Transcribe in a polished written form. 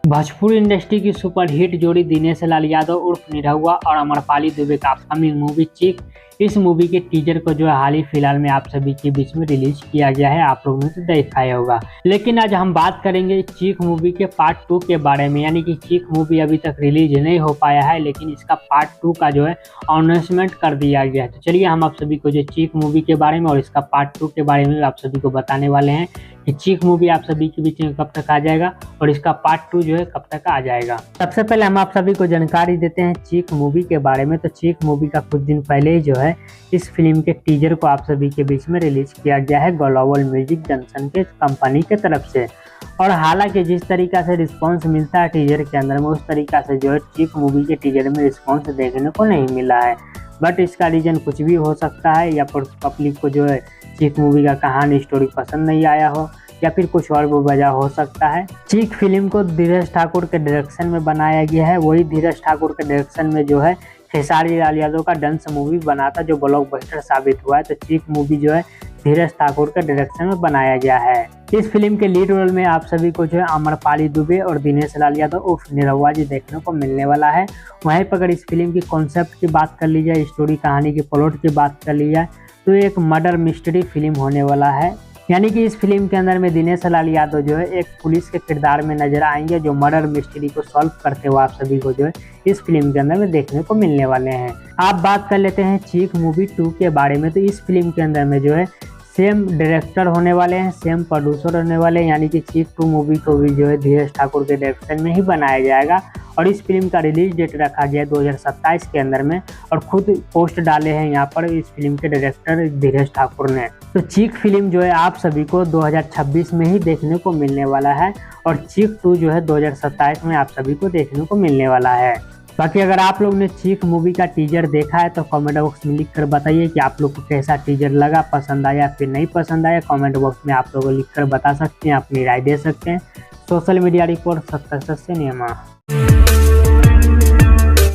Bhojpuri industry की superhit जोड़ी दिनेश लाल यादव उर्फ निरहुआ और अमरपाली दुबे का अपकमिंग मूवी चीख। इस मूवी के टीजर को जो है हाल ही फिलहाल में आप सभी के बीच में रिलीज किया गया है। आप लोगों ने तो देखा ही होगा, लेकिन आज हम बात करेंगे चीख मूवी के पार्ट 2 के बारे में। यानी कि चीख मूवी अभी तक रिलीज नहीं हो पाया है, लेकिन इसका पार्ट 2 का जो है अनाउंसमेंट कर दिया गया है। तो चलिए हम आप सभी को जो चीख मूवी के बारे में और इसका पार्ट 2 के बारे में आप सभी को बताने वाले हैं कि चीख मूवी आप सभी के बीच में कब तक आ जाएगा और इसका पार्ट 2 जो है कब तक आ जाएगा। सबसे पहले हम आप सभी को जानकारी देते हैं चीख मूवी के बारे में। तो चीख मूवी का कुछ दिन पहले ही जो है इस फिल्म के टीजर को आप सभी के बीच में रिलीज किया गया है ग्लोबल म्यूजिक जंक्शन के कंपनी के तरफ से। और हालांकि जिस तरीका से रिस्पांस मिलता है टीजर के अंदर में, उस तरीका से जो है चीख मूवी के टीजर में रिस्पांस देखने को नहीं मिला है। बट इसका रीजन कुछ भी हो सकता है, या फिर पब्लिक को जो है चीख मूवी का कहानी स्टोरी पसंद नहीं आया हो, या फिर कुछ और भी वजह हो सकता है। चीख फिल्म को धीरज ठाकुर के डायरेक्शन में बनाया गया है। वही धीरज ठाकुर के डायरेक्शन में जो है खेसारी लाल यादव का डांस मूवी बना था, जो ब्लॉकबस्टर साबित हुआ है। तो चीख मूवी जो है धीरज ठाकुर के डायरेक्शन में बनाया गया है। इस फिल्म के लीड रोल में आप सभी को जो है अमरपाली दुबे और दिनेश लाल यादव उर्फ निरहुआ जी देखने को मिलने वाला है। वहीं पर अगर इस फिल्म की कॉन्सेप्ट की बात कर ली जाए, स्टोरी कहानी की प्लॉट की बात कर ली जाए, तो एक मर्डर मिस्ट्री फिल्म होने वाला है। यानी कि इस फिल्म के अंदर में दिनेश लाल यादव जो है एक पुलिस के किरदार में नजर आएंगे, जो मर्डर मिस्ट्री को सॉल्व करते हुए आप सभी को जो है इस फिल्म के अंदर में देखने को मिलने वाले हैं। आप बात कर लेते हैं चीख मूवी 2 के बारे में। तो इस फिल्म के अंदर में जो है सेम डायरेक्टर होने वाले हैं, सेम प्रोड्यूसर होने वाले हैं। यानी कि चीख 2 मूवी को भी जो है धीरज ठाकुर के डायरेक्शन में ही बनाया जाएगा। और इस फिल्म का रिलीज डेट रखा गया है 2027 के अंदर में। और खुद पोस्ट डाले हैं यहाँ पर इस फिल्म के डायरेक्टर धीरज ठाकुर ने। तो चीख फिल्म जो है आप सभी को 2026 में ही देखने को मिलने वाला है, और चीख 2 जो है 2027 में आप सभी को देखने को मिलने वाला है। बाकी अगर आप लोग ने चीख मूवी का टीजर देखा है तो कमेंट बॉक्स में लिख कर बताइए कि आप लोग को कैसा टीजर लगा, पसंद आया फिर नहीं पसंद आया। कमेंट बॉक्स में आप लोग लिख कर बता सकते हैं, अपनी राय दे सकते हैं। सोशल मीडिया रिपोर्ट सत्य से नियमा।